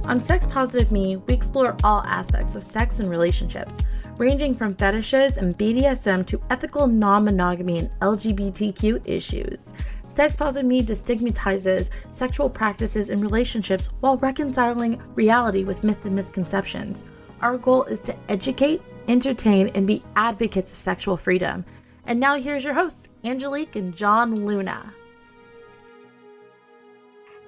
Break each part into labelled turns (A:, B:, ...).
A: On Sex Positive Me, we explore all aspects of sex and relationships, ranging from fetishes and BDSM to ethical non-monogamy and LGBTQ issues. Sex Positive Me destigmatizes sexual practices and relationships while reconciling reality with myth and misconceptions. Our goal is to educate, entertain, and be advocates of sexual freedom. And now here's your hosts, Angelique and John Luna.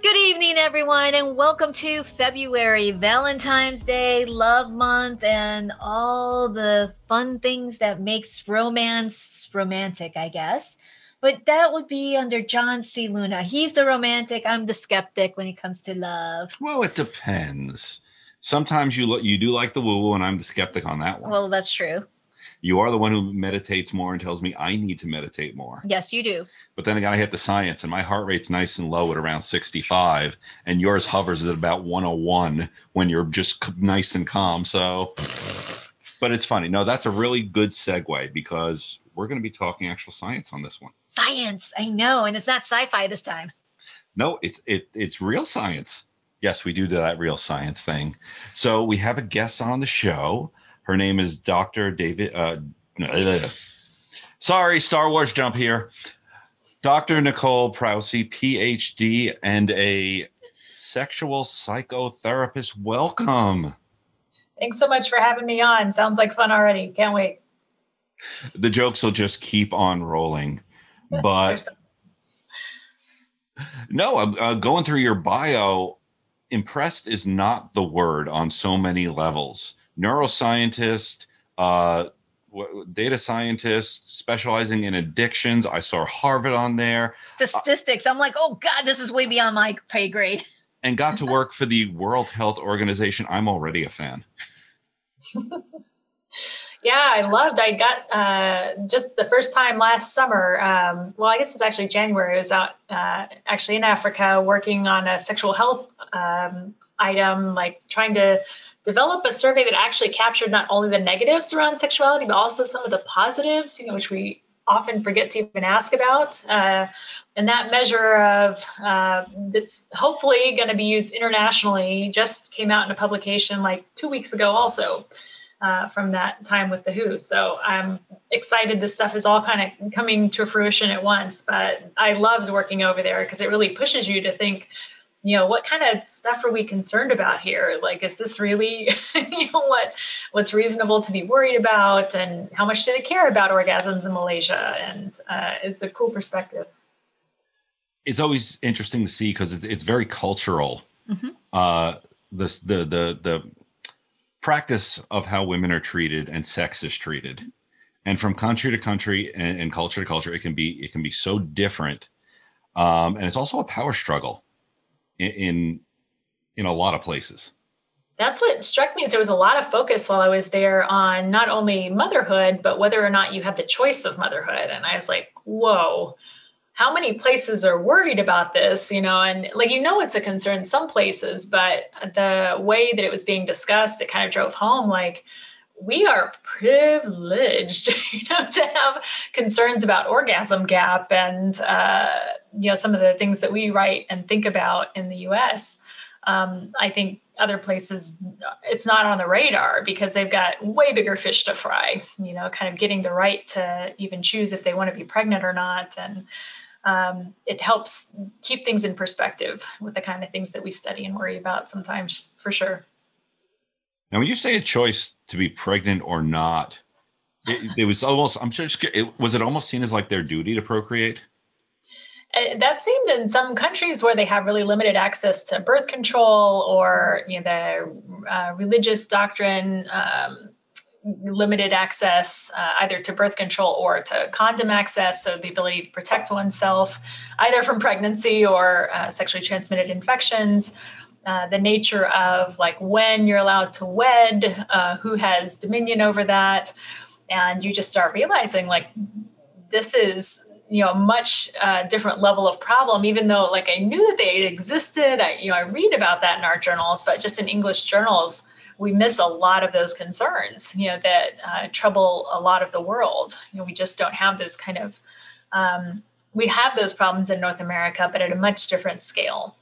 B: Good evening, everyone, and welcome to February, Valentine's Day, Love Month, and all the fun things that makes romance romantic, I guess. But that would be under John C. Luna. He's the romantic. I'm the skeptic when it comes to love.
C: Well, it depends. Sometimes you do like the woo-woo, and I'm the skeptic on that one.
B: Well, that's true.
C: You are the one who meditates more and tells me I need to meditate more.
B: Yes, you do.
C: But then again, I hit the science, and my heart rate's nice and low at around 65, and yours hovers at about 101 when you're just nice and calm. So, but it's funny. No, that's a really good segue because we're going to be talking actual science on this one.
B: Science, I know, and it's not sci-fi this time.
C: No, it's real science. Yes, we do that real science thing. So we have a guest on the show. Her name is Dr. David. Sorry, Star Wars jump here. Dr. Nicole Prause, Ph.D. and a sexual psychotherapist. Welcome.
D: Thanks so much for having me on. Sounds like fun already. Can't wait.
C: The jokes will just keep on rolling. But no, I'm going through your bio. Impressed is not the word on so many levels. Neuroscientist, data scientist, specializing in addictions. I saw Harvard on there.
B: Statistics. I'm like, oh God, this is way beyond my pay grade.
C: And got to work for the World Health Organization. I'm already a fan.
D: Yeah, I got just the first time last summer. Well, I guess it's actually January. I was out actually in Africa working on a sexual health item, like trying to develop a survey that actually captured not only the negatives around sexuality, but also some of the positives, which we often forget to even ask about. And that measure of that's hopefully going to be used internationally just came out in a publication like 2 weeks ago also. From that time with the WHO. So I'm excited this stuff is all kind of coming to fruition at once, but I loved working over there because it really pushes you to think, what kind of stuff are we concerned about here? Like, is this really, what's reasonable to be worried about? And how much did it care about orgasms in Malaysia? And it's a cool perspective.
C: It's always interesting to see because it's very cultural. Mm-hmm. The practice of how women are treated and sex is treated, and from country to country and culture to culture, it can be so different, and it's also a power struggle in a lot of places.
D: That's what struck me is there was a lot of focus while I was there on not only motherhood, but whether or not you had the choice of motherhood. And I was like, whoa, how many places are worried about this, and it's a concern in some places, but the way that it was being discussed, it kind of drove home, like, we are privileged, to have concerns about orgasm gap and, some of the things that we write and think about in the US. I think other places, it's not on the radar because they've got way bigger fish to fry, kind of getting the right to even choose if they want to be pregnant or not. And it helps keep things in perspective with the kind of things that we study and worry about sometimes, for sure.
C: Now, when you say a choice to be pregnant or not, it was almost, was it almost seen as like their duty to procreate?
D: That seemed in some countries where they have really limited access to birth control or the religious doctrine, limited access either to birth control or to condom access, so the ability to protect oneself either from pregnancy or sexually transmitted infections, the nature of like when you're allowed to wed, who has dominion over that, and you just start realizing like this is a much different level of problem, even though like I knew that they existed. I read about that in our journals, but just in English journals, we miss a lot of those concerns, that trouble a lot of the world. We just don't have those kind of, we have those problems in North America, but at a much different scale.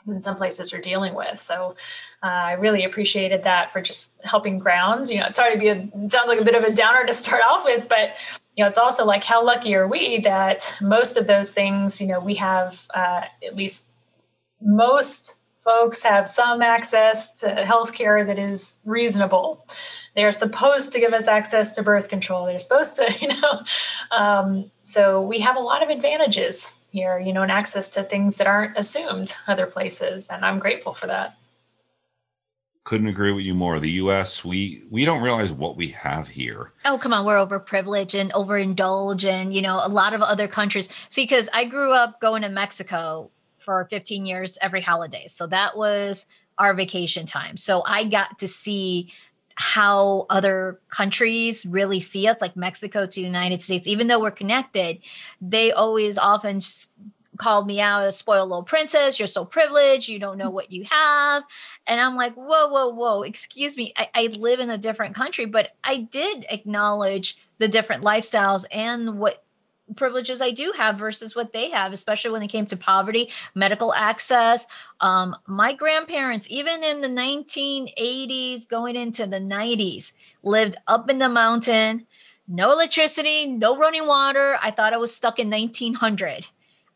D: in some places are dealing with. So I really appreciated that for just helping ground. It's sorry to it sounds like a bit of a downer to start off with, but it's also like, how lucky are we that most of those things, we have, at least most folks have some access to healthcare that is reasonable. They're supposed to give us access to birth control. They're supposed to, so we have a lot of advantages here, and access to things that aren't assumed other places. And I'm grateful for that.
C: Couldn't agree with you more. The U.S., we don't realize what we have here.
B: Oh, come on. We're overprivileged and overindulged and, a lot of other countries. See, because I grew up going to Mexico for 15 years every holiday. So that was our vacation time. So I got to see how other countries really see us, like Mexico to the United States. Even though we're connected, they always often called me out as spoiled little princess. You're so privileged. You don't know what you have. And I'm like, whoa. Excuse me. I live in a different country, but I did acknowledge the different lifestyles and what privileges I do have versus what they have, especially when it came to poverty, medical access. My grandparents, even in the 1980s, going into the 90s, lived up in the mountain, no electricity, no running water. I thought I was stuck in 1900.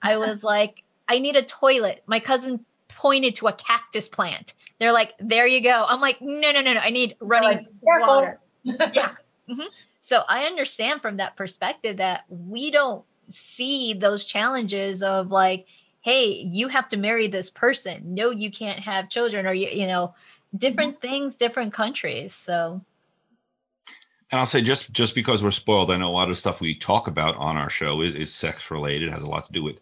B: I was like, I need a toilet. My cousin pointed to a cactus plant. They're like, there you go. I'm like, no. I need running water. Yeah. Mm-hmm. So I understand from that perspective that we don't see those challenges of like, hey, you have to marry this person. No, you can't have children, or, different things, different countries. So.
C: And I'll say just because we're spoiled, I know a lot of stuff we talk about on our show is sex related, has a lot to do with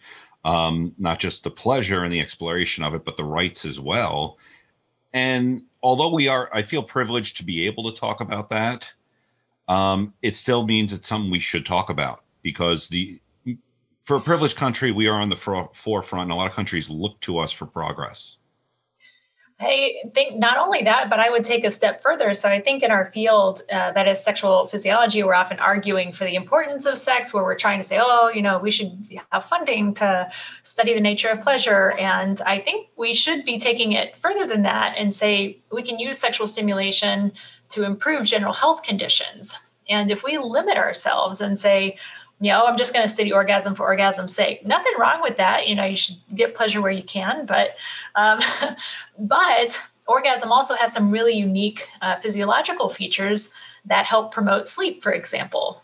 C: not just the pleasure and the exploration of it, but the rights as well. And although I feel privileged to be able to talk about that, it still means it's something we should talk about, because for a privileged country, we are on the forefront, and a lot of countries look to us for progress.
D: I think not only that, but I would take a step further. So I think in our field, that is sexual physiology, we're often arguing for the importance of sex, where we're trying to say, we should have funding to study the nature of pleasure. And I think we should be taking it further than that and say we can use sexual stimulation to improve general health conditions. And if we limit ourselves and say, I'm just going to study orgasm for orgasm's sake, nothing wrong with that. You should get pleasure where you can, but orgasm also has some really unique physiological features that help promote sleep, for example.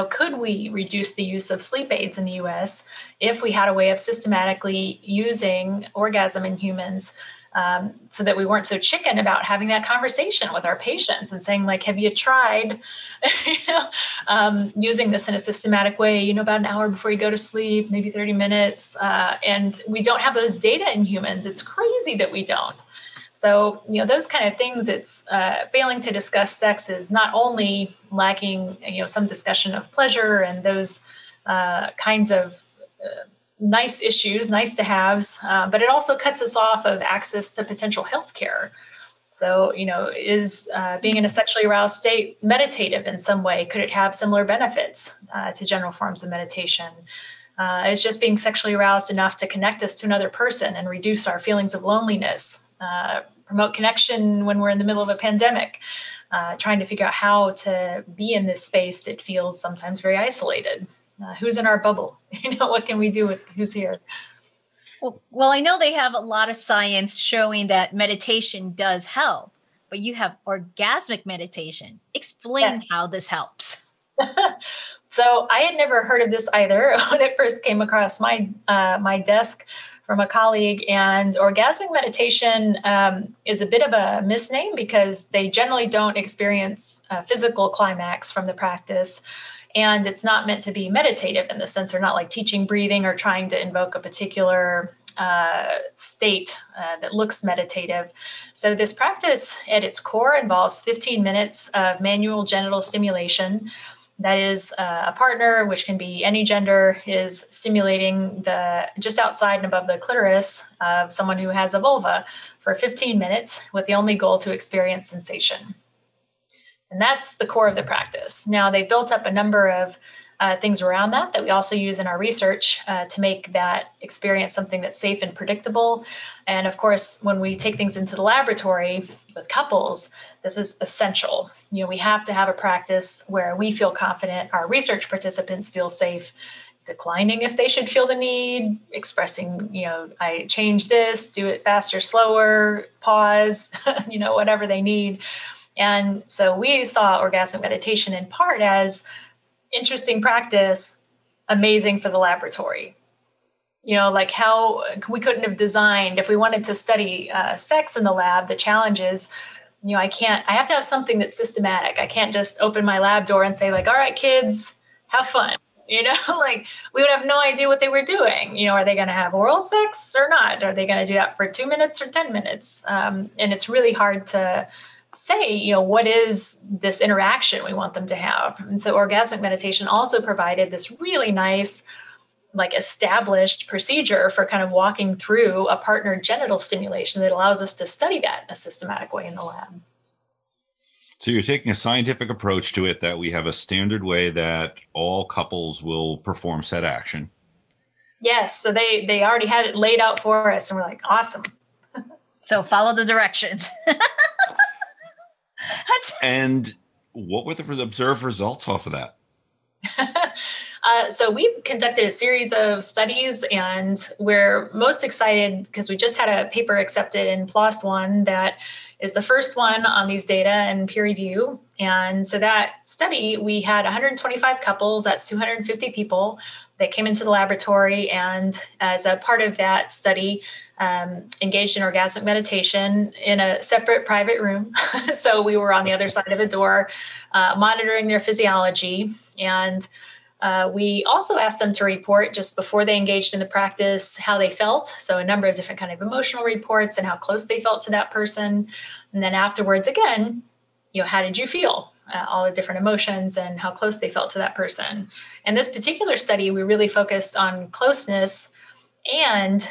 D: Could we reduce the use of sleep aids in the US if we had a way of systematically using orgasm in humans, so that we weren't so chicken about having that conversation with our patients and saying, like, have you tried, using this in a systematic way, about an hour before you go to sleep, maybe 30 minutes. And we don't have those data in humans. It's crazy that we don't. So, those kind of things, it's failing to discuss sex is not only lacking, some discussion of pleasure and those kinds of nice issues, nice to haves, but it also cuts us off of access to potential health care. So, is being in a sexually aroused state meditative in some way? Could it have similar benefits to general forms of meditation? Is just being sexually aroused enough to connect us to another person and reduce our feelings of loneliness, promote connection when we're in the middle of a pandemic, trying to figure out how to be in this space that feels sometimes very isolated? Who's in our bubble? What can we do with who's here?
B: Well, I know they have a lot of science showing that meditation does help, but you have orgasmic meditation. Explain how this helps.
D: So I had never heard of this either when it first came across my desk from a colleague. And orgasmic meditation is a bit of a misname because they generally don't experience a physical climax from the practice. And it's not meant to be meditative in the sense they're not like teaching breathing or trying to invoke a particular state that looks meditative. So this practice at its core involves 15 minutes of manual genital stimulation. That is a partner, which can be any gender, is stimulating just outside and above the clitoris of someone who has a vulva for 15 minutes with the only goal to experience sensation. And that's the core of the practice. Now, they built up a number of things around that we also use in our research to make that experience something that's safe and predictable. And of course, when we take things into the laboratory with couples, this is essential. We have to have a practice where we feel confident, our research participants feel safe, declining if they should feel the need, expressing, I change this, do it faster, slower, pause, whatever they need. And so we saw orgasmic meditation in part as interesting practice, amazing for the laboratory. Like how we couldn't have designed, if we wanted to study sex in the lab, the challenge is, I have to have something that's systematic. I can't just open my lab door and say like, all right, kids, have fun. Like we would have no idea what they were doing. Are they going to have oral sex or not? Are they going to do that for 2 minutes or 10 minutes? And it's really hard to say, what is this interaction we want them to have? And so orgasmic meditation also provided this really nice, like established procedure for kind of walking through a partner genital stimulation that allows us to study that in a systematic way in the lab.
C: So you're taking a scientific approach to it, that we have a standard way that all couples will perform said action.
D: Yes. So they already had it laid out for us and we're like, awesome.
B: So follow the directions.
C: And what were the observed results off of that?
D: So we've conducted a series of studies, and we're most excited because we just had a paper accepted in PLOS One that is the first one on these data and peer review. And so that study, we had 125 couples, that's 250 people that came into the laboratory, and as a part of that study, engaged in orgasmic meditation in a separate private room. So we were on the other side of a door, monitoring their physiology. And we also asked them to report just before they engaged in the practice, how they felt. So a number of different kind of emotional reports and how close they felt to that person. And then afterwards, again, how did you feel? All the different emotions and how close they felt to that person. And this particular study, we really focused on closeness. And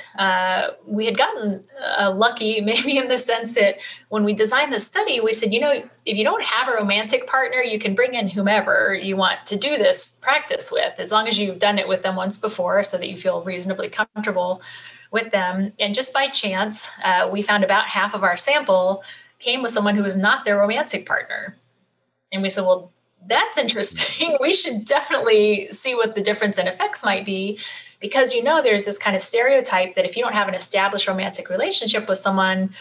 D: we had gotten lucky, maybe in the sense that when we designed the study, we said, if you don't have a romantic partner, you can bring in whomever you want to do this practice with, as long as you've done it with them once before so that you feel reasonably comfortable with them. And just by chance, we found about half of our sample came with someone who was not their romantic partner. And we said, well, that's interesting. We should definitely see what the difference in effects might be, because there's this kind of stereotype that if you don't have an established romantic relationship with someone,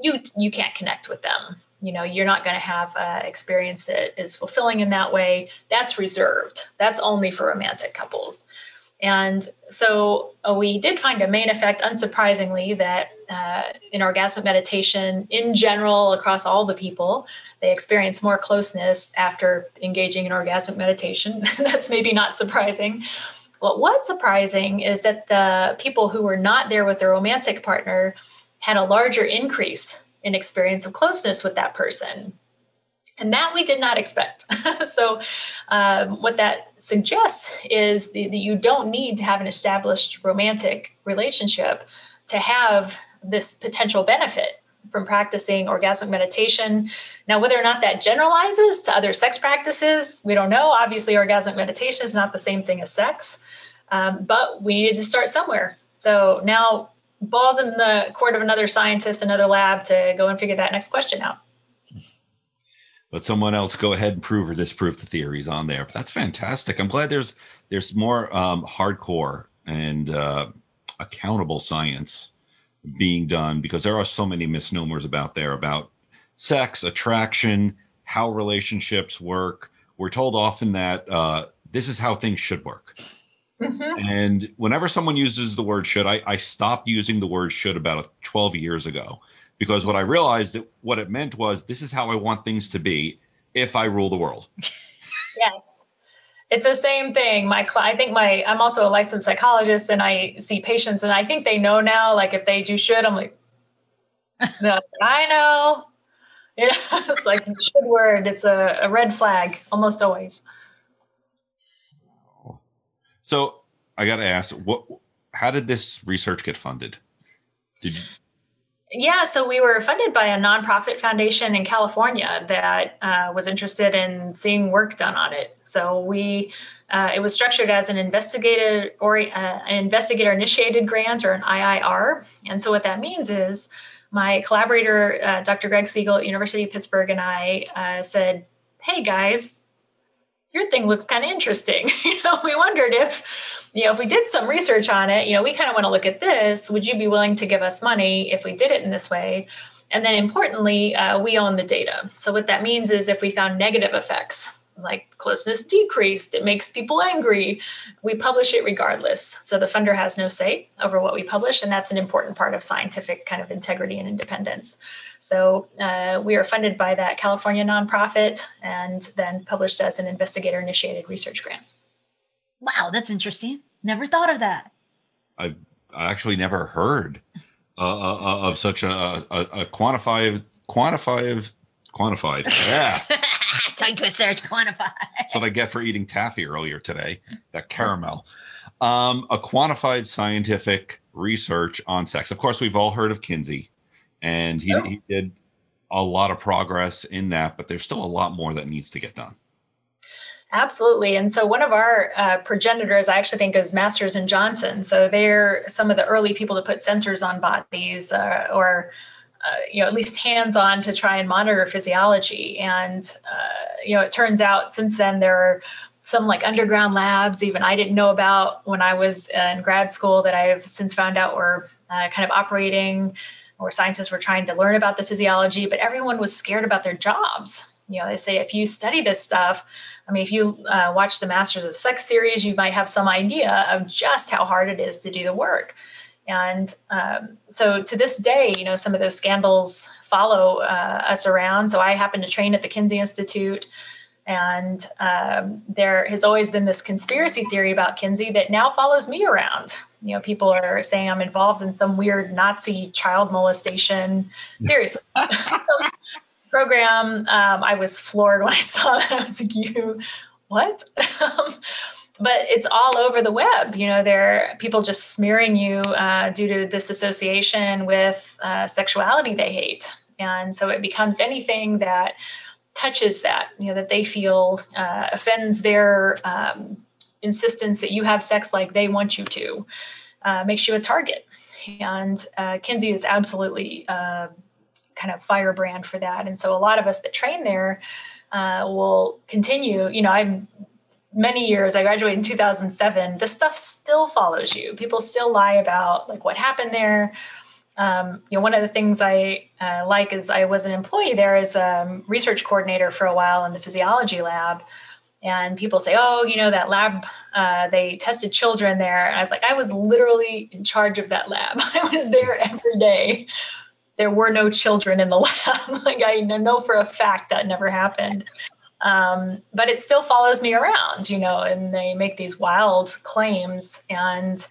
D: you can't connect with them. You're not going to have an experience that is fulfilling in that way. That's reserved. That's only for romantic couples. And so we did find a main effect, unsurprisingly, that in orgasmic meditation, in general, across all the people, they experience more closeness after engaging in orgasmic meditation. That's maybe not surprising. What was surprising is that the people who were not there with their romantic partner had a larger increase in experience of closeness with that person. And that we did not expect. So what that suggests is that you don't need to have an established romantic relationship to have this potential benefit from practicing orgasmic meditation. Now, whether or not that generalizes to other sex practices, we don't know. Obviously, orgasmic meditation is not the same thing as sex, but we needed to start somewhere. So now ball's in the court of another scientist, another lab to go and figure that next question out.
C: Let someone else go ahead and prove or disprove the theories on there. But that's fantastic. I'm glad there's more hardcore and accountable science being done, because there are so many misnomers about sex, attraction, how relationships work. We're told often that this is how things should work. Mm-hmm. And whenever someone uses the word should, I stopped using the word should about 12 years ago. Because what I realized that what it meant was, this is how I want things to be if I rule the world.
D: Yes. It's the same thing. I'm also a licensed psychologist, and I see patients, and I think they know now, like if they do should, I'm like, no, I know. It's like the should word. It's a red flag almost always.
C: So I got to ask, how did this research get funded? Did you?
D: Yeah, so we were funded by a nonprofit foundation in California that was interested in seeing work done on it. So we It was structured as an investigator-initiated grant, or an IIR. And so what that means is my collaborator, Dr. Greg Siegel at University of Pittsburgh, and I said, hey, guys, your thing looks kind of interesting. We wondered if we did some research on it, we kind of want to look at this. Would you be willing to give us money if we did it in this way? And then importantly, we own the data. So what that means is if we found negative effects, like closeness decreased, it makes people angry, we publish it regardless. So the funder has no say over what we publish. And that's an important part of scientific kind of integrity and independence. So we are funded by that California nonprofit and then published as an investigator-initiated research grant.
B: Wow, that's interesting. Never thought of that.
C: I actually never heard of such a quantified. Yeah.
B: Tongue twister, quantified.
C: That's what I get for eating taffy earlier today, that caramel. A quantified scientific research on sex. Of course, we've all heard of Kinsey, and he did a lot of progress in that, but there's still a lot more that needs to get done.
D: Absolutely. And so one of our progenitors, I actually think, is Masters and Johnson. So they're some of the early people to put sensors on bodies or at least hands-on to try and monitor physiology. And, it turns out since then there are some like underground labs, even I didn't know about when I was in grad school, that I've since found out were kind of operating, or scientists were trying to learn about the physiology, but everyone was scared about their jobs. They say if you study this stuff, if you watch the Masters of Sex series, you might have some idea of just how hard it is to do the work. And so to this day, some of those scandals follow us around. So I happen to train at the Kinsey Institute, and there has always been this conspiracy theory about Kinsey that now follows me around. People are saying I'm involved in some weird Nazi child molestation. Seriously. Program. I was floored when I saw that. I was like, what? But it's all over the web. There are people just smearing you due to this association with sexuality they hate. And so it becomes anything that touches that, that they feel offends their insistence that you have sex like they want you to, makes you a target. And Kinsey is absolutely kind of firebrand for that. And so a lot of us that train there will continue. I'm many years, I graduated in 2007. This stuff still follows you. People still lie about like what happened there. One of the things I like is I was an employee there as a research coordinator for a while in the physiology lab. And people say, that lab, they tested children there. And I was like, I was literally in charge of that lab. I was there every day. There were no children in the lab. Like I know for a fact that never happened. But it still follows me around, and they make these wild claims. And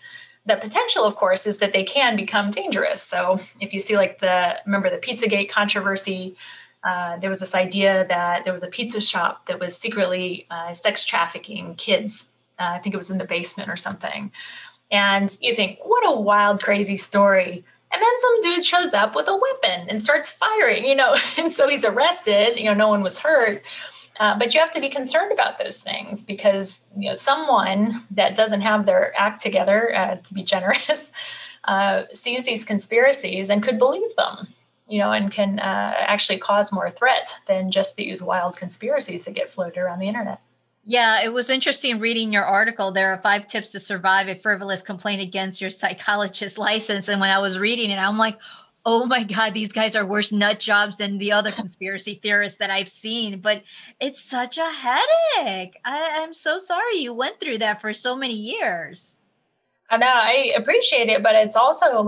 D: the potential, of course, is that they can become dangerous. So if you see remember the Pizzagate controversy, there was this idea that there was a pizza shop that was secretly sex trafficking kids. I think it was in the basement or something. And you think, what a wild, crazy story. And then some dude shows up with a weapon and starts firing, and so he's arrested, no one was hurt. But you have to be concerned about those things because, someone that doesn't have their act together, to be generous, sees these conspiracies and could believe them, and can actually cause more threat than just these wild conspiracies that get floated around the internet.
B: Yeah, it was interesting reading your article. There are 5 tips to survive a frivolous complaint against your psychologist license. And when I was reading it, I'm like, oh my God, these guys are worse nut jobs than the other conspiracy theorists that I've seen. But it's such a headache. I'm so sorry you went through that for so many years.
D: I know, I appreciate it, but it's also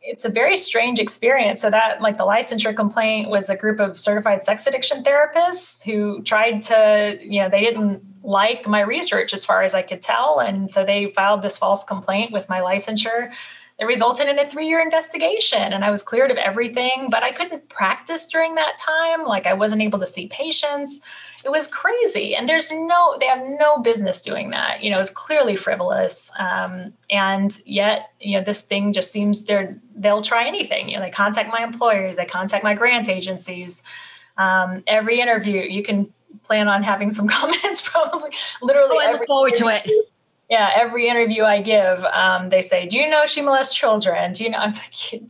D: it's a very strange experience. So that the licensure complaint was a group of certified sex addiction therapists who tried to, they didn't like my research as far as I could tell. And so they filed this false complaint with my licensure. It resulted in a 3-year investigation, and I was cleared of everything, but I couldn't practice during that time. I wasn't able to see patients. It was crazy. And they have no business doing that. It's clearly frivolous. And yet, this thing just seems they'll try anything. They contact my employers, they contact my grant agencies. Every interview, you can plan on having some comments probably literally.
B: I look forward to it.
D: Yeah, every interview I give, they say, do you know she molests children? Do you know? I was like,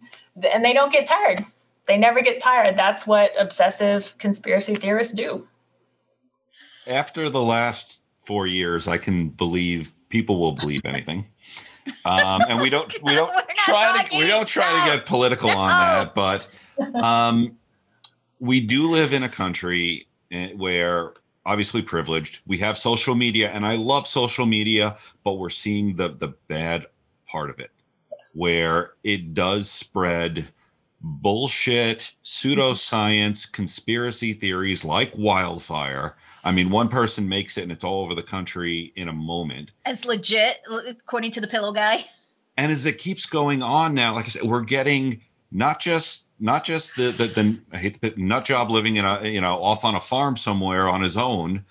D: and they don't get tired. They never get tired. That's what obsessive conspiracy theorists do.
C: After the last 4 years, I can believe people will believe anything. And we don't try to get political on that, but we do live in a country where obviously privileged. We have social media, and I love social media, but we're seeing the bad part of it, where it does spread bullshit, pseudoscience, conspiracy theories like wildfire. I mean, one person makes it and it's all over the country in a moment.
B: It's legit, according to the pillow guy.
C: And as it keeps going on now, like I said, we're getting not just the I hate the nut job living in a, off on a farm somewhere on his own.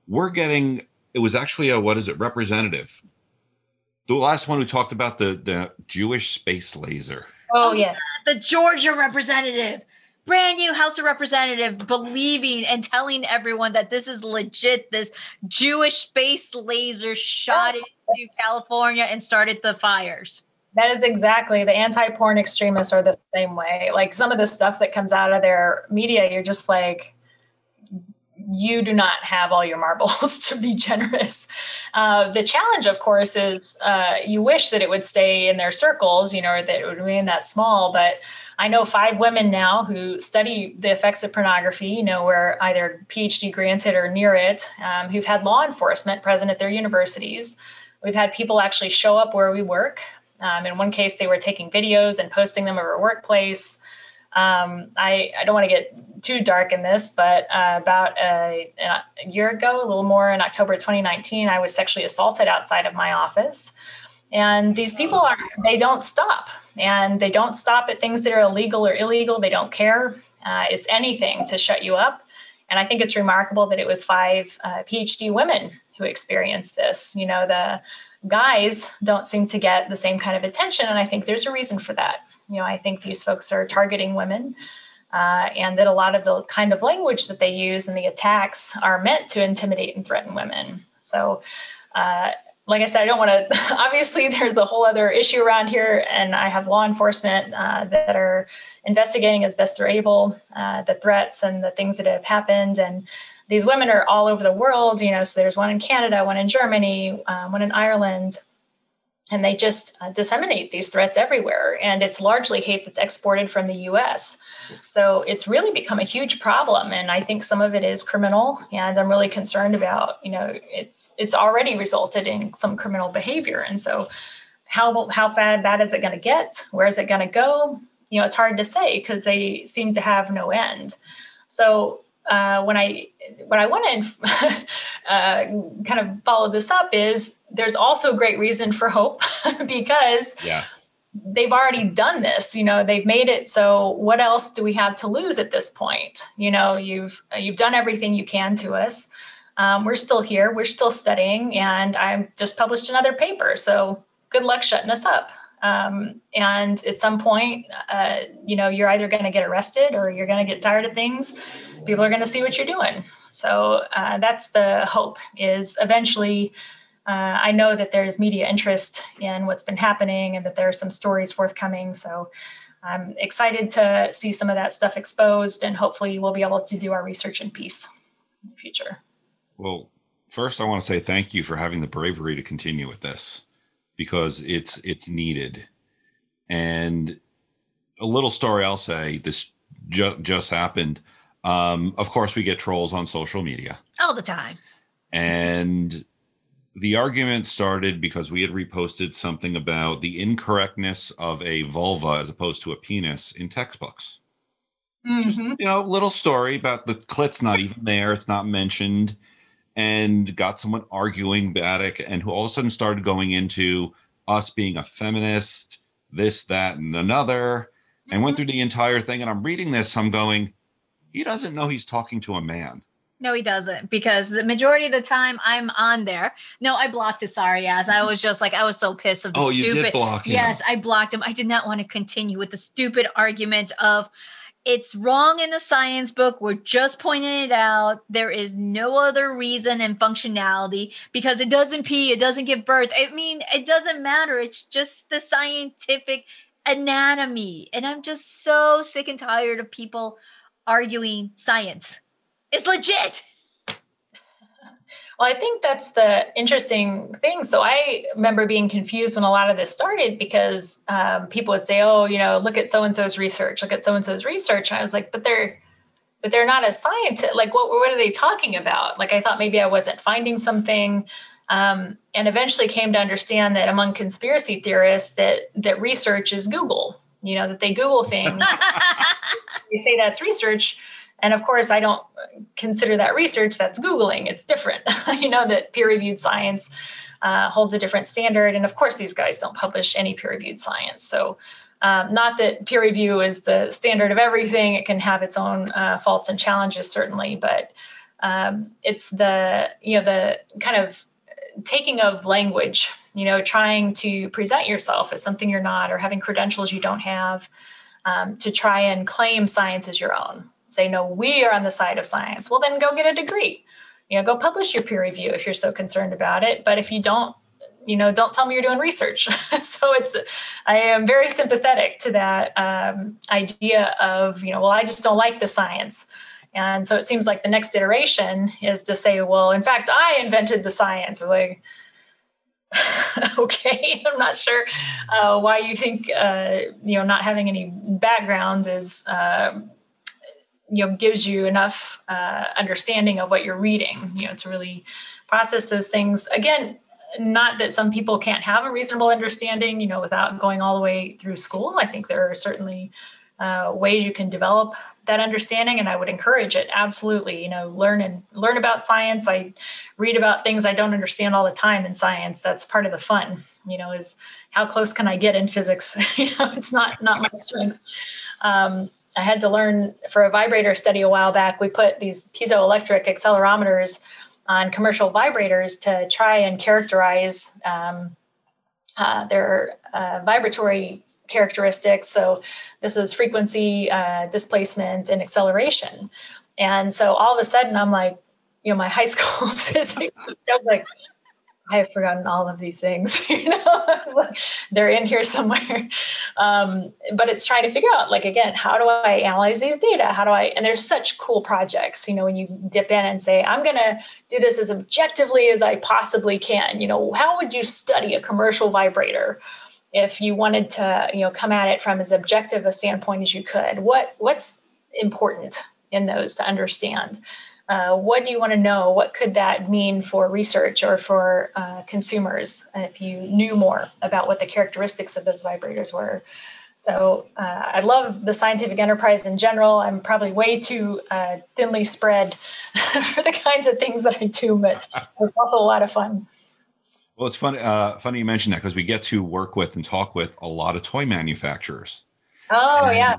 C: We're getting, it was actually a, representative. The last one who talked about the Jewish space laser.
D: Oh, yes.
B: The Georgia representative, brand new House of Representative, believing and telling everyone that this is legit. This Jewish space laser shot into California and started the fires.
D: That is exactly. The anti-porn extremists are the same way. Like some of the stuff that comes out of their media, you're just like, you do not have all your marbles, to be generous. The challenge, of course, is you wish that it would stay in their circles, or that it would remain that small. But I know 5 women now who study the effects of pornography, we're either Ph.D. granted or near it, who've had law enforcement present at their universities. We've had people actually show up where we work. In one case, they were taking videos and posting them at our workplace. I don't want to get too dark in this, but about a year ago, a little more, in October 2019, I was sexually assaulted outside of my office. And these people they don't stop. And they don't stop at things that are illegal or illegal. They don't care. It's anything to shut you up. And I think it's remarkable that it was 5 PhD women who experienced this. The guys don't seem to get the same kind of attention. And I think there's a reason for that. I think these folks are targeting women and that a lot of the kind of language that they use and the attacks are meant to intimidate and threaten women. So, like I said, I don't want to, obviously there's a whole other issue around here, and I have law enforcement that are investigating as best they're able, the threats and the things that have happened. And these women are all over the world, so there's one in Canada, one in Germany, one in Ireland, and they just disseminate these threats everywhere. And it's largely hate that's exported from the US. So it's really become a huge problem. And I think some of it is criminal. And I'm really concerned about, it's already resulted in some criminal behavior. And so how bad is it going to get? Where is it going to go? It's hard to say because they seem to have no end. So what I want to kind of follow this up is there's also great reason for hope because they've already done this. They've made it. So what else do we have to lose at this point? You've done everything you can to us. We're still here. We're still studying, and I just published another paper. So good luck shutting us up. And at some point, you're either going to get arrested or you're going to get tired of things. People are going to see what you're doing. So that's the hope, is eventually I know that there's media interest in what's been happening and that there are some stories forthcoming. So I'm excited to see some of that stuff exposed, and hopefully we'll be able to do our research in peace in the future.
C: Well, first I want to say thank you for having the bravery to continue with this, because it's needed. And a little story I'll say, this just happened. Of course, we get trolls on social media.
B: All the time.
C: And the argument started because we had reposted something about the incorrectness of a vulva as opposed to a penis in textbooks. Mm-hmm. Just, little story about the clit's not even there. It's not mentioned. And got someone arguing about it, and who all of a sudden started going into us being a feminist, this, that, and another, and went through the entire thing. And I'm reading this, I'm going, he doesn't know he's talking to a man.
B: No, he doesn't, because the majority of the time I'm on there. No, I blocked his sorry ass. I was just like, I was so pissed of the stupid.
C: You did block him.
B: Yes, I blocked him. I did not want to continue with the stupid argument of, It's wrong in the science book. We're just pointing it out. There is no other reason and functionality because it doesn't pee, it doesn't give birth. I mean, it doesn't matter. It's just the scientific anatomy. And I'm just so sick and tired of people arguing science. It's legit.
D: Well, I think that's the interesting thing. So I remember being confused when a lot of this started because people would say, "Oh, look at so-and-so's research. Look at so-and-so's research." And I was like, "But they're not a scientist. Like, what are they talking about?" Like, I thought maybe I wasn't finding something, and eventually came to understand that among conspiracy theorists, that research is Google. That they Google things. They say that's research. And of course, I don't consider that research. That's Googling. It's different. That peer-reviewed science holds a different standard. And of course, these guys don't publish any peer-reviewed science. So not that peer review is the standard of everything. It can have its own faults and challenges, certainly. But it's the kind of taking of language, trying to present yourself as something you're not or having credentials you don't have to try and claim science as your own. Say, no, we are on the side of science. Well, then go get a degree. Go publish your peer review if you're so concerned about it. But if you don't, don't tell me you're doing research. So I am very sympathetic to that idea of, well, I just don't like the science. And so it seems like the next iteration is to say, well, in fact, I invented the science. Like, okay, I'm not sure why you think, not having any background is, gives you enough understanding of what you're reading, to really process those things. Again, not that some people can't have a reasonable understanding, without going all the way through school. I think there are certainly ways you can develop that understanding, and I would encourage it. Absolutely, learn about science. I read about things I don't understand all the time in science. That's part of the fun, is how close can I get in physics? It's not my strength. I had to learn for a vibrator study a while back. We put these piezoelectric accelerometers on commercial vibrators to try and characterize their vibratory characteristics. So this was frequency, displacement, and acceleration. And so all of a sudden, I'm like, my high school physics, I was like, I have forgotten all of these things. I was like, they're in here somewhere. But it's trying to figure out, like, again, how do I analyze these data? And there's such cool projects, when you dip in and say, I'm going to do this as objectively as I possibly can. How would you study a commercial vibrator if you wanted to, come at it from as objective a standpoint as you could? What's important in those to understand? What do you want to know? What could that mean for research or for consumers if you knew more about what the characteristics of those vibrators were? So I love the scientific enterprise in general. I'm probably way too thinly spread for the kinds of things that I do, but it's also a lot of fun.
C: Well, it's funny you mentioned that because we get to work with and talk with a lot of toy manufacturers.
D: Oh, and yeah.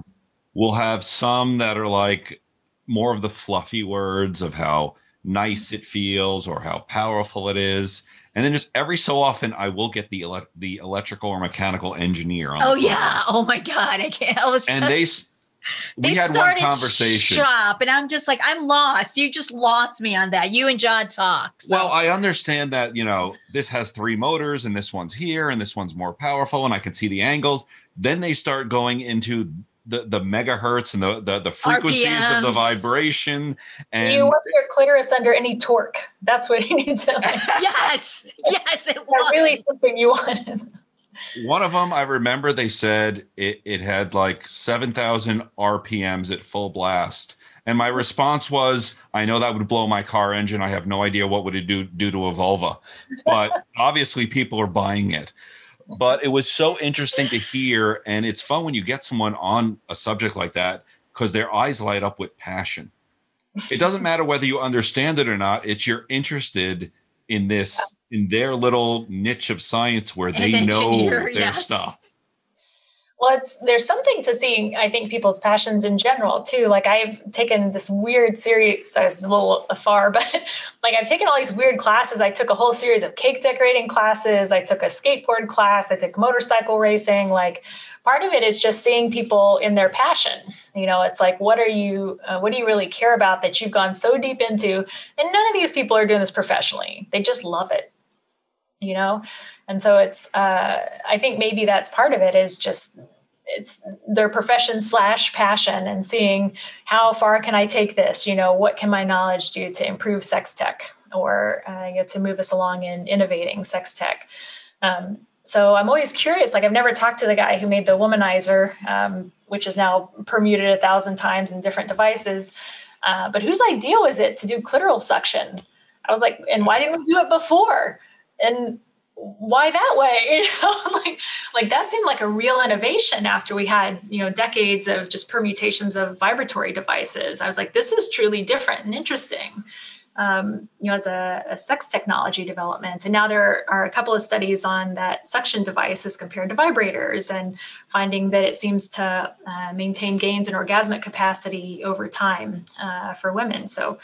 C: We'll have some that are like more of the fluffy words of how nice it feels or how powerful it is. And then just every so often, I will get the electrical or mechanical engineer on.
B: Oh, yeah. Oh, my God. I can't.
C: We had one conversation.
B: Shop, and I'm just like, I'm lost. You just lost me on that. You and John talk. So.
C: Well, I understand that, this has 3 motors and this one's here and this one's more powerful and I can see the angles. Then they start going into the megahertz and the frequencies RPMs. Of the vibration. And
D: you want your clitoris under any torque. That's what you need to like.
B: Yes, it was.
D: Really something you wanted.
C: One of them, I remember they said it had like 7,000 RPMs at full blast. And my response was, I know that would blow my car engine. I have no idea what would it do to a vulva. But obviously people are buying it. But it was so interesting to hear. And it's fun when you get someone on a subject like that because their eyes light up with passion. It doesn't matter whether you understand it or not. It's you're interested in this, in their little niche of science where they know their stuff.
D: Well, there's something to seeing, I think, people's passions in general, too. Like, I've taken this weird series, so it's a little afar, but like I've taken all these weird classes. I took a whole series of cake decorating classes. I took a skateboard class. I took motorcycle racing. Like, part of it is just seeing people in their passion. It's like, what do you really care about that you've gone so deep into? And none of these people are doing this professionally. They just love it, And so I think maybe that's part of it, is just, it's their profession / passion, and seeing how far can I take this? What can my knowledge do to improve sex tech, or to move us along in innovating sex tech? So I'm always curious. Like, I've never talked to the guy who made the womanizer, which is now permuted 1,000 times in different devices. But whose idea was it to do clitoral suction? I was like, and why didn't we do it before? And why that way? Like that seemed like a real innovation after we had, decades of just permutations of vibratory devices. I was like, this is truly different and interesting. As a sex technology development. And now there are a couple of studies on that suction device as compared to vibrators, and finding that it seems to maintain gains in orgasmic capacity over time for women. So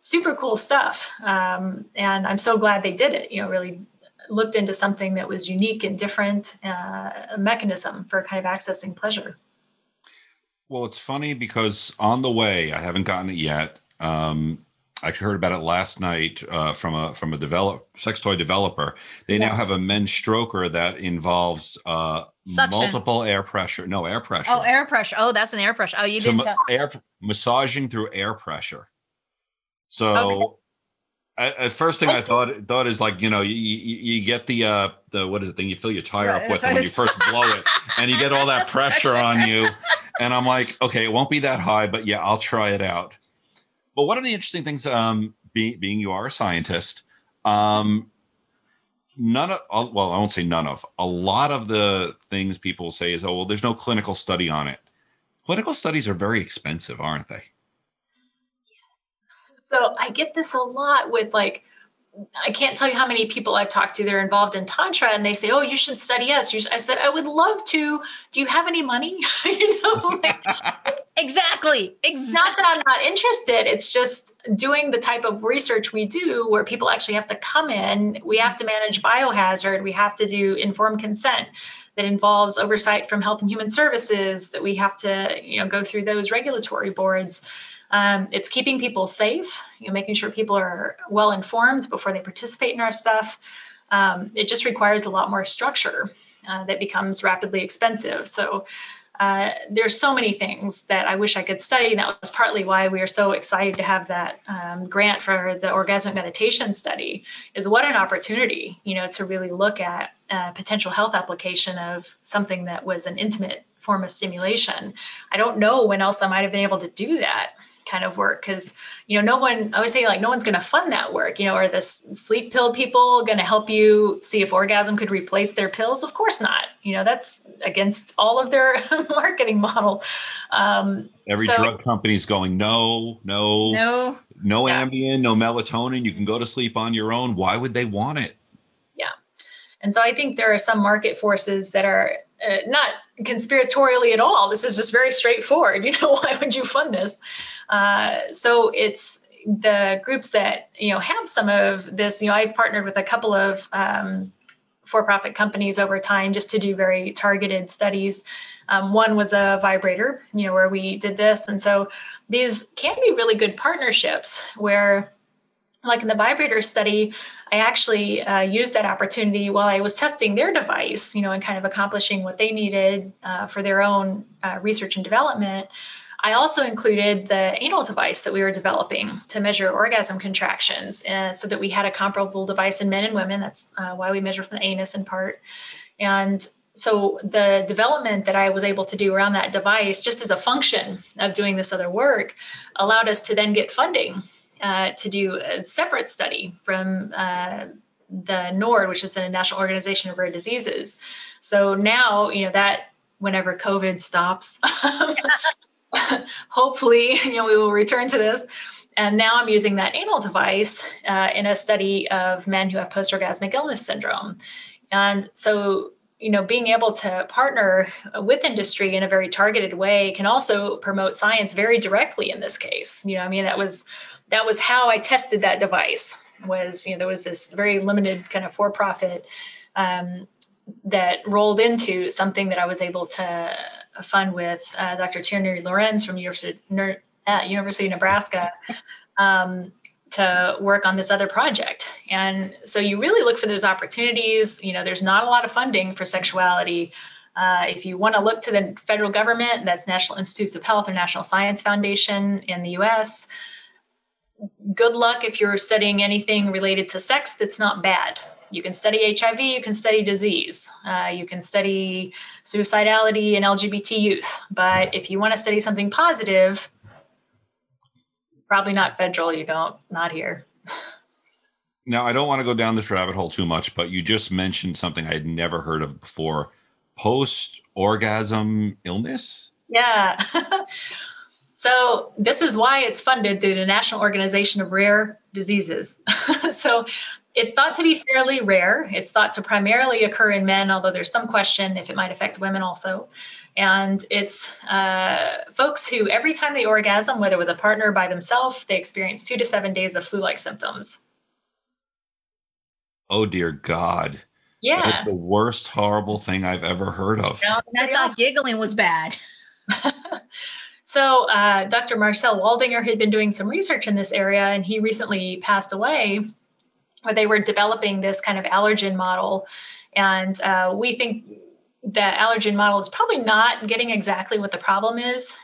D: super cool stuff. And I'm so glad they did it, really looked into something that was unique and different, a mechanism for kind of accessing pleasure.
C: Well, it's funny because on the way, I haven't gotten it yet. I heard about it last night from a sex toy developer. They now have a men's stroker that involves multiple air pressure. No, air pressure.
B: Oh, air pressure. Oh, that's an air pressure. Oh, you didn't tell.
C: Massaging through air pressure. So at first thing I thought is like, you get the what is it thing you fill your tire up with when you first blow it, and you get all that pressure on you. And I'm like, okay, it won't be that high, but yeah, I'll try it out. But one of the interesting things, being you are a scientist, a lot of the things people say is, oh, well, there's no clinical study on it. Clinical studies are very expensive, aren't they?
D: Yes. So I get this a lot with, like, I can't tell you how many people I've talked to, they're involved in Tantra, and they say, oh, you should study us. I said, I would love to. Do you have any money?
B: Exactly.
D: Not that I'm not interested. It's just doing the type of research we do, where people actually have to come in. We have to manage biohazard. We have to do informed consent that involves oversight from Health and Human Services, that we have to, go through those regulatory boards. It's keeping people safe, making sure people are well informed before they participate in our stuff. It just requires a lot more structure that becomes rapidly expensive. So there's so many things that I wish I could study. And that was partly why we are so excited to have that grant for the orgasmic meditation study. Is what an opportunity, to really look at potential health application of something that was an intimate form of stimulation. I don't know when else I might have been able to do that kind of work, because I always say, like, no one's going to fund that work. Are the sleep pill people going to help you see if orgasm could replace their pills? Of course not. That's against all of their marketing model.
C: Every drug company's going, no Ambien, no melatonin. You can go to sleep on your own. Why would they want it?
D: Yeah. And so I think there are some market forces that are not conspiratorially at all. This is just very straightforward. Why would you fund this? So it's the groups that, have some of this. I've partnered with a couple of for-profit companies over time just to do very targeted studies. One was a vibrator, where we did this. And so these can be really good partnerships where, like in the vibrator study, I actually used that opportunity while I was testing their device, and kind of accomplishing what they needed for their own research and development. I also included the anal device that we were developing to measure orgasm contractions, so that we had a comparable device in men and women. That's why we measure from the anus in part. And so the development that I was able to do around that device, just as a function of doing this other work, allowed us to then get funding to do a separate study from the NORD, which is the National Organization of Rare Diseases. So now, that whenever COVID stops, hopefully, we will return to this. And now I'm using that anal device in a study of men who have post-orgasmic illness syndrome. And so, being able to partner with industry in a very targeted way can also promote science very directly in this case. That was how I tested that device. There was this very limited kind of for-profit that rolled into something that I was able to fund with Dr. Tierney Lorenz from University of Nebraska to work on this other project. And so you really look for those opportunities. There's not a lot of funding for sexuality. If you want to look to the federal government, that's National Institutes of Health or National Science Foundation in the US. Good luck if you're studying anything related to sex that's not bad. You can study HIV, you can study disease, you can study suicidality in LGBT youth. But if you want to study something positive, probably not federal, not here.
C: Now, I don't want to go down this rabbit hole too much, but you just mentioned something I had never heard of before. Post-orgasm illness?
D: Yeah. So this is why it's funded through the National Organization of Rare Diseases. So it's thought to be fairly rare. It's thought to primarily occur in men, although there's some question if it might affect women also. And it's folks who every time they orgasm, whether with a partner or by themselves, they experience 2 to 7 days of flu-like symptoms.
C: Oh, dear God.
D: Yeah.
C: That's the worst horrible thing I've ever heard of.
B: I thought giggling was bad.
D: So Dr. Marcel Waldinger had been doing some research in this area, and he recently passed away, where they were developing this kind of allergen model. And we think the allergen model is probably not getting exactly what the problem is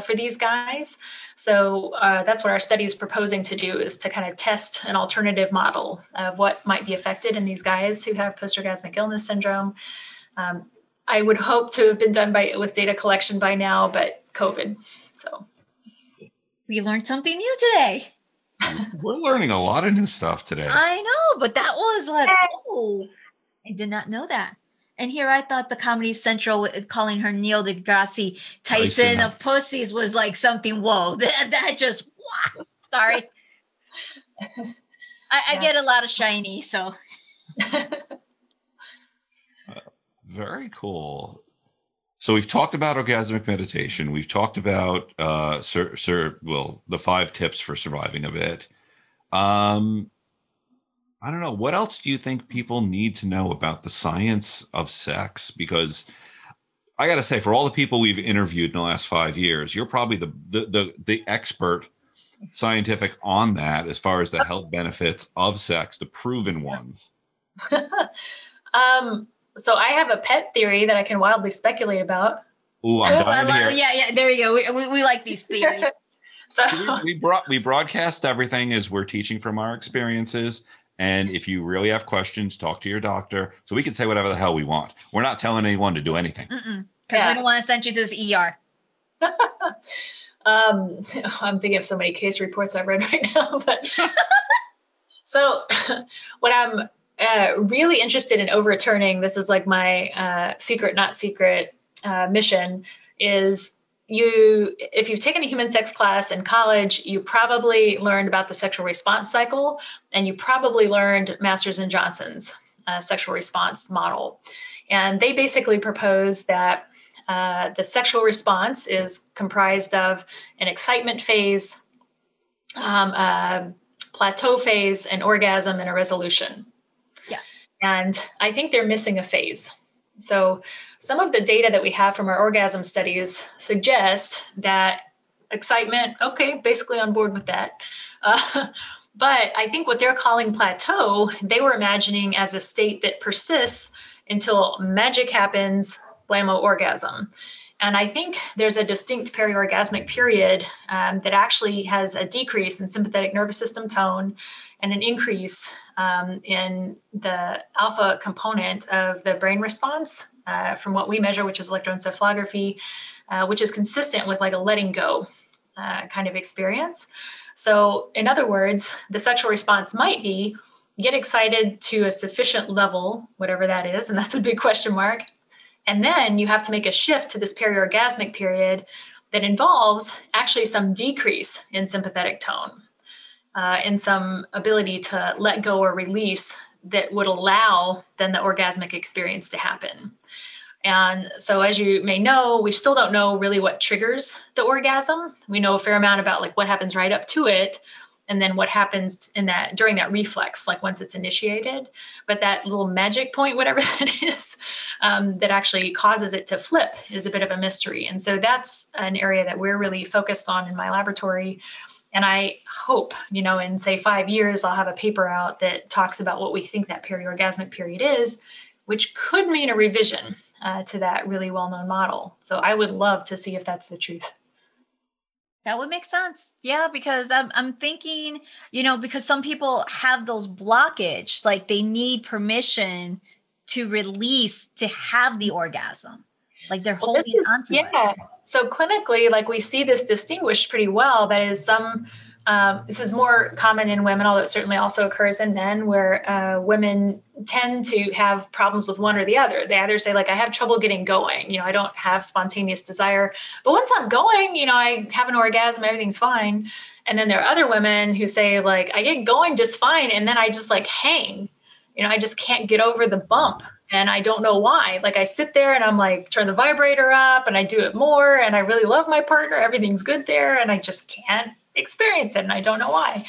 D: for these guys. So that's what our study is proposing to do, is to kind of test an alternative model of what might be affected in these guys who have post-orgasmic illness syndrome. I would hope to have been done with data collection by now, but COVID. So
B: we learned something new today.
C: We're learning a lot of new stuff today.
B: I know, but that was like, oh, I did not know that. And here I thought the Comedy Central calling her Neil deGrasse Tyson of pussies was like something, whoa, that just, wow. Sorry. I get a lot of shiny, so.
C: Very cool. So we've talked about orgasmic meditation. We've talked about the 5 tips for surviving a bit. I don't know. What else do you think people need to know about the science of sex? Because I got to say, for all the people we've interviewed in the last 5 years, you're probably the expert scientific on that as far as the health benefits of sex, the proven ones.
D: So I have a pet theory that I can wildly speculate about.
C: Ooh, I'm dying to hear.
B: Yeah, there you go. We like these theories.
D: So
C: we broadcast everything as we're teaching from our experiences. And if you really have questions, talk to your doctor. So we can say whatever the hell we want. We're not telling anyone to do anything.
B: Because we don't want to send you to the ER.
D: I'm thinking of so many case reports I've read right now. But so what I'm really interested in overturning, this is like my secret, not secret mission, is if you've taken a human sex class in college, you probably learned about the sexual response cycle, and you probably learned Masters and Johnson's sexual response model. And they basically propose that the sexual response is comprised of an excitement phase, a plateau phase, an orgasm, and a resolution.
B: Yeah.
D: And I think they're missing a phase. So some of the data that we have from our orgasm studies suggest that excitement, okay, basically on board with that. But I think what they're calling plateau, they were imagining as a state that persists until magic happens, blammo, orgasm. And I think there's a distinct periorgasmic period that actually has a decrease in sympathetic nervous system tone and an increase in the alpha component of the brain response from what we measure, which is electroencephalography, which is consistent with like a letting go kind of experience. So in other words, the sexual response might be get excited to a sufficient level, whatever that is, and that's a big question mark. And then you have to make a shift to this periorgasmic period that involves actually some decrease in sympathetic tone and some ability to let go or release that would allow then the orgasmic experience to happen. And so as you may know, we still don't know really what triggers the orgasm. We know a fair amount about like what happens right up to it, and then what happens in that during that reflex, like once it's initiated. But that little magic point, whatever that is, that actually causes it to flip is a bit of a mystery. And so that's an area that we're really focused on in my laboratory. And I hope, in say 5 years, I'll have a paper out that talks about what we think that periorgasmic period is, which could mean a revision to that really well-known model. So I would love to see if that's the truth.
B: That would make sense. Yeah, because I'm thinking, because some people have those blockage, like they need permission to release to have the orgasm. Like they're holding onto it.
D: Yeah. So clinically, like we see this distinguished pretty well. That is this is more common in women, although it certainly also occurs in men, where women tend to have problems with one or the other. They either say like, I have trouble getting going, I don't have spontaneous desire, but once I'm going, I have an orgasm, everything's fine. And then there are other women who say like, I get going just fine. And then I just like hang, I just can't get over the bump. And I don't know why. Like I sit there and I'm like, turn the vibrator up and I do it more. And I really love my partner. Everything's good there. And I just can't experience it. And I don't know why.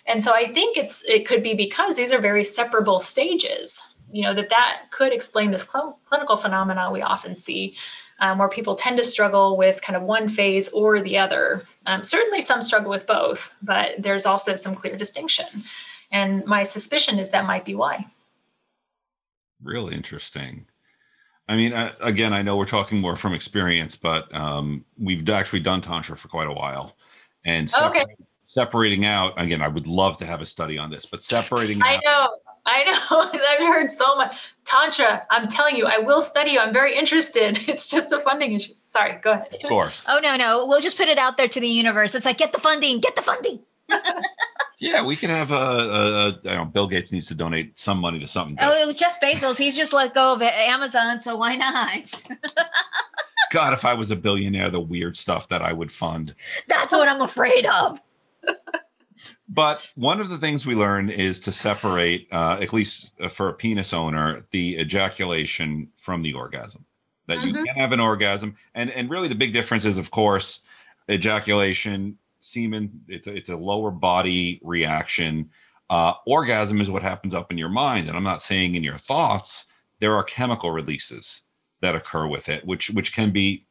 D: And so I think it could be because these are very separable stages, that could explain this clinical phenomena we often see, where people tend to struggle with kind of one phase or the other. Certainly some struggle with both, but there's also some clear distinction. And my suspicion is that might be why.
C: Really interesting. I mean, again, I know we're talking more from experience, but we've actually done Tantra for quite a while. And separating out, again, I would love to have a study on this, but separating out.
D: I know. I've heard so much. Tantra, I'm telling you, I will study you. I'm very interested. It's just a funding issue. Sorry, go ahead.
C: Of course.
B: Oh, no. We'll just put it out there to the universe. It's like, get the funding.
C: Yeah, we could have I don't know, Bill Gates needs to donate some money to something.
B: Oh, Jeff Bezos, he's just let go of Amazon, so why not?
C: God, if I was a billionaire, the weird stuff that I would fund.
B: That's what I'm afraid of.
C: But one of the things we learn is to separate, at least for a penis owner, the ejaculation from the orgasm. That you can have an orgasm. And really the big difference is, of course, ejaculation, semen, it's a lower body reaction. Orgasm is what happens up in your mind. And I'm not saying in your thoughts. There are chemical releases that occur with it, which can be,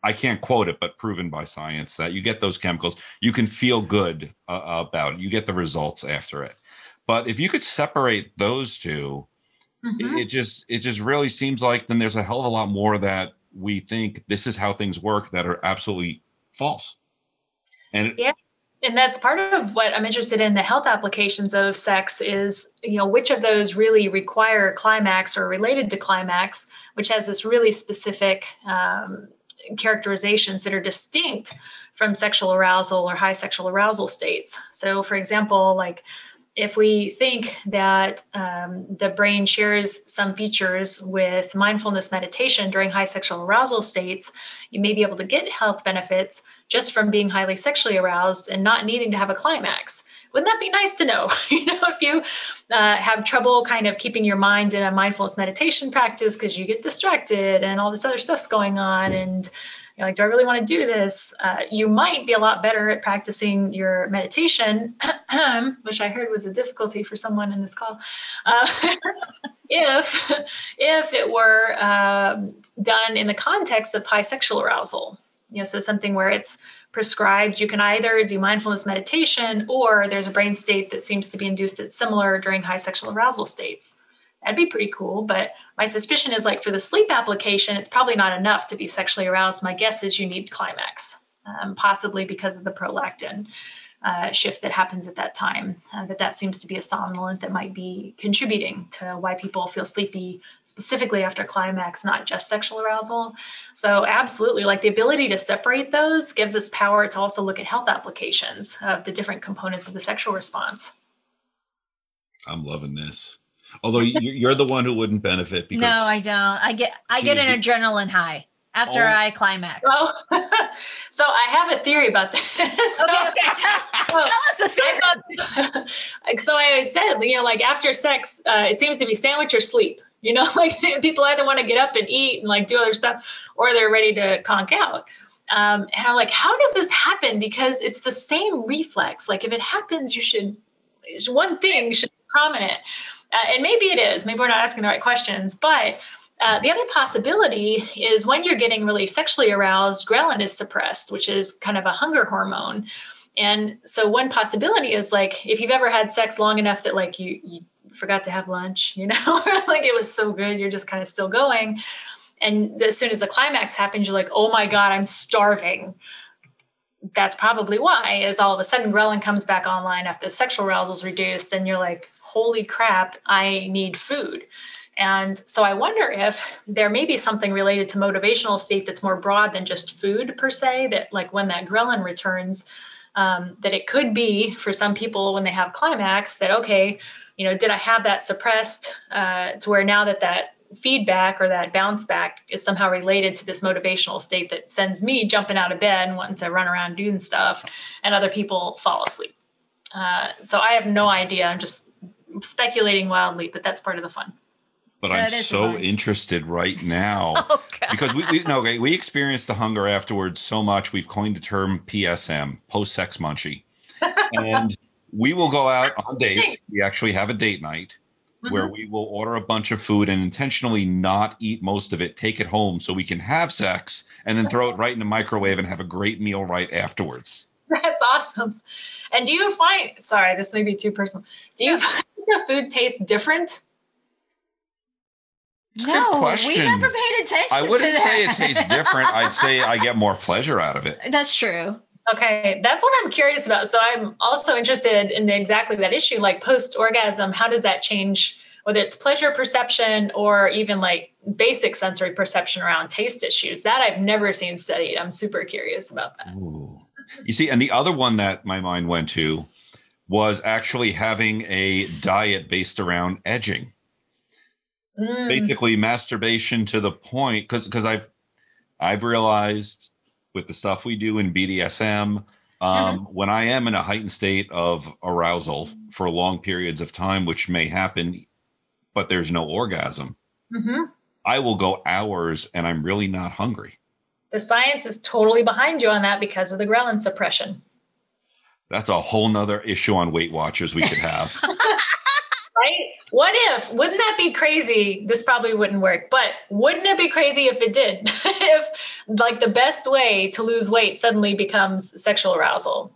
C: I can't quote it, but proven by science that you get those chemicals, you can feel good about it. You get the results after it. But if you could separate those two, it just really seems like then there's a hell of a lot more that we think this is how things work that are absolutely false. And
D: and that's part of what I'm interested in. The health applications of sex is, which of those really require climax or related to climax, which has this really specific characterizations that are distinct from sexual arousal or high sexual arousal states. So for example, like if we think that the brain shares some features with mindfulness meditation during high sexual arousal states, you may be able to get health benefits just from being highly sexually aroused and not needing to have a climax. Wouldn't that be nice to know? If you have trouble kind of keeping your mind in a mindfulness meditation practice because you get distracted and all this other stuff's going on and you're like, do I really want to do this? You might be a lot better at practicing your meditation, which I heard was a difficulty for someone in this call. If it were done in the context of high sexual arousal, so something where it's prescribed, you can either do mindfulness meditation or there's a brain state that seems to be induced that's similar during high sexual arousal states. That'd be pretty cool. But my suspicion is like for the sleep application, it's probably not enough to be sexually aroused. My guess is you need climax, possibly because of the prolactin shift that happens at that time. That seems to be a somnolent that might be contributing to why people feel sleepy specifically after climax, not just sexual arousal. So absolutely, like the ability to separate those gives us power to also look at health applications of the different components of the sexual response.
C: I'm loving this. Although you're the one who wouldn't benefit because
B: no, I don't. I get an adrenaline high after I climax.
D: Well, so I have a theory about this.
B: Okay. Tell us the theory.
D: So I said, like after sex, it seems to be sandwich or sleep. Like people either want to get up and eat and like do other stuff, or they're ready to conk out. And I'm like, how does this happen? Because it's the same reflex. Like if it happens, one thing should be prominent. And maybe it is, maybe we're not asking the right questions, but the other possibility is when you're getting really sexually aroused, ghrelin is suppressed, which is kind of a hunger hormone. And so one possibility is like, if you've ever had sex long enough that like you forgot to have lunch, you know, like it was so good, you're just kind of still going. And as soon as the climax happens, you're like, oh my God, I'm starving. That's probably why, is all of a sudden ghrelin comes back online after the sexual arousal is reduced. And you're like, holy crap, I need food. And so I wonder if there may be something related to motivational state that's more broad than just food per se, that like when that ghrelin returns, that it could be for some people when they have climax that, okay, you know, did I have that suppressed to where now that feedback or that bounce back is somehow related to this motivational state that sends me jumping out of bed and wanting to run around doing stuff, and other people fall asleep. So I have no idea. I'm just speculating wildly, but that's part of the fun.
C: But I'm so interested right now because we experienced the hunger afterwards so much. We've coined the term PSM, post-sex munchie. And we will go out on dates. We actually have a date night where we will order a bunch of food and intentionally not eat most of it, take it home so we can have sex and then throw it right in the microwave and have a great meal right afterwards.
D: That's awesome. And do you find, sorry, this may be too personal. Do you find the food tastes different?
B: No, we never paid attention.
C: I wouldn't say it tastes different. I'd say I get more pleasure out of it.
B: That's true.
D: Okay, that's what I'm curious about. So I'm also interested in exactly that issue, like post-orgasm, how does that change, whether it's pleasure perception or even like basic sensory perception around taste issues? That I've never seen studied. I'm super curious about that.
C: Ooh. You see, and the other one that my mind went to was actually having a diet based around edging. Basically masturbation to the point, because I've realized with the stuff we do in BDSM, when I am in a heightened state of arousal for long periods of time, which may happen, but there's no orgasm, I will go hours and I'm really not hungry.
D: The science is totally behind you on that because of the ghrelin suppression.
C: That's a whole nother issue on Weight Watchers we could have.
D: Right? What if, wouldn't that be crazy? This probably wouldn't work, but wouldn't it be crazy if it did? If like the best way to lose weight suddenly becomes sexual arousal?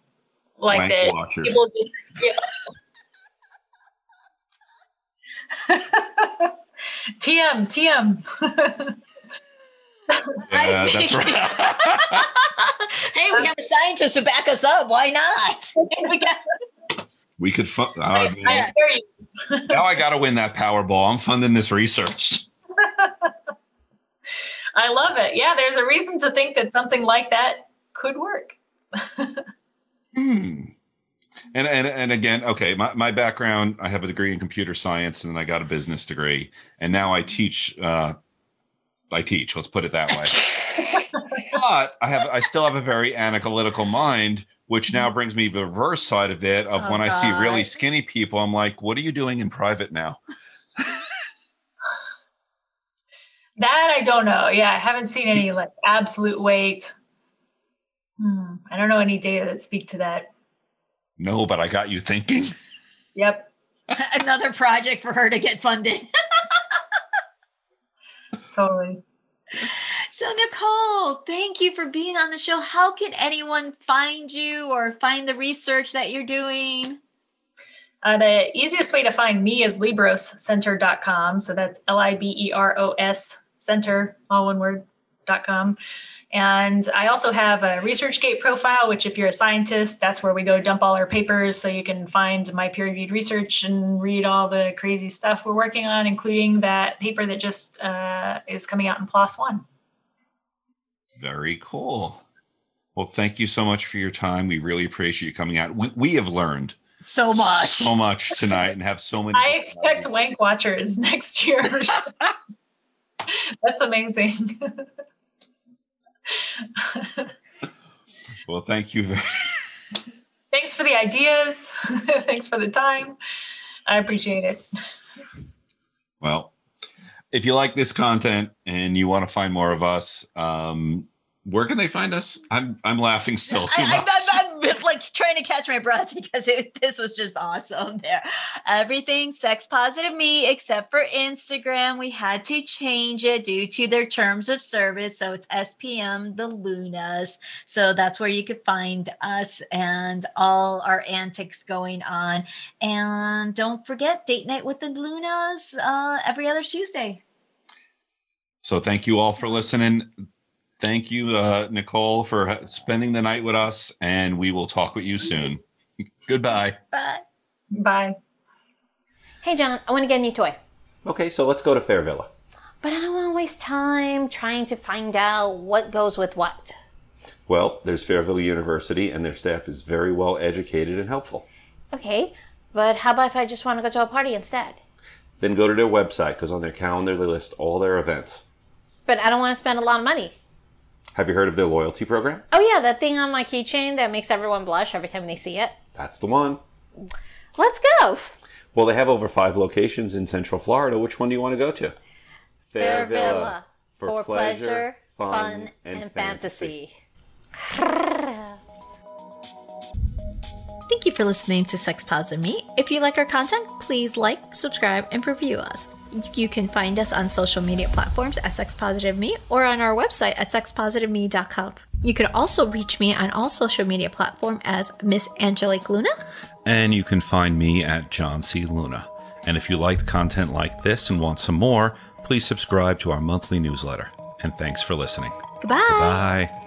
D: Like that people just, TM.
C: Yeah, that's right.
B: Hey, we have a scientist to back us up. Why not?
C: We could now I got to win that Powerball. I'm funding this research.
D: I love it. Yeah, there's a reason to think that something like that could work.
C: And again, okay, my background, I have a degree in computer science and then I got a business degree. And now I teach, let's put it that way. But I still have a very analytical mind, which now brings me the reverse side of it of when I see really skinny people, I'm like, what are you doing in private now?
D: That I don't know. Yeah, I haven't seen any like absolute weight. I don't know any data that speak to that.
C: No, but I got you thinking.
D: Yep.
B: Another project for her to get funded.
D: Totally.
B: So Nicole, thank you for being on the show. How can anyone find you or find the research that you're doing?
D: The easiest way to find me is libroscenter.com. So that's LIBEROS center, all one word, .com. And I also have a ResearchGate profile, which if you're a scientist, that's where we go dump all our papers. So you can find my peer-reviewed research and read all the crazy stuff we're working on, including that paper that just is coming out in PLOS One.
C: Very cool. Well, thank you so much for your time. We really appreciate you coming out. We have learned
B: so much
C: tonight and have so many.
D: I expect Wank Watchers next year. That's amazing.
C: Well, thank you.
D: Thanks for the ideas. Thanks for the time. I appreciate it.
C: Well, if you like this content and you want to find more of us, Where can they find us? I'm laughing still too much.
B: I'm like trying to catch my breath because this was just awesome there. Everything Sex Positive Me except for Instagram. We had to change it due to their terms of service. So it's SPM the Lunas. So that's where you could find us and all our antics going on. And don't forget, Date Night with the Lunas every other Tuesday.
C: So thank you all for listening. Thank you, Nicole, for spending the night with us, and we will talk with you soon. Goodbye.
B: Bye.
D: Bye.
B: Hey, John, I want to get a new toy.
E: Okay, so let's go to Fairvilla.
B: But I don't want to waste time trying to find out what goes with what.
E: Well, there's Fairvilla University, and their staff is very well educated and helpful.
B: Okay, but how about if I just want to go to a party instead?
E: Then go to their website, because on their calendar they list all their events.
B: But I don't want to spend a lot of money.
E: Have you heard of their loyalty program?
B: Oh yeah, that thing on my keychain that makes everyone blush every time they see it.
E: That's the one.
B: Let's go.
E: Well, they have over 5 locations in Central Florida. Which one do you want to go to?
B: Fairvilla. For pleasure, fun, and fantasy. Thank you for listening to Sex Positive Me. If you like our content, please like, subscribe, and review us. You can find us on social media platforms at Sex Positive Me or on our website at sexpositiveme.com. You can also reach me on all social media platforms as Miss Angelique Luna.
C: And you can find me at John C. Luna. And if you liked content like this and want some more, please subscribe to our monthly newsletter. And thanks for listening.
B: Goodbye.
C: Goodbye.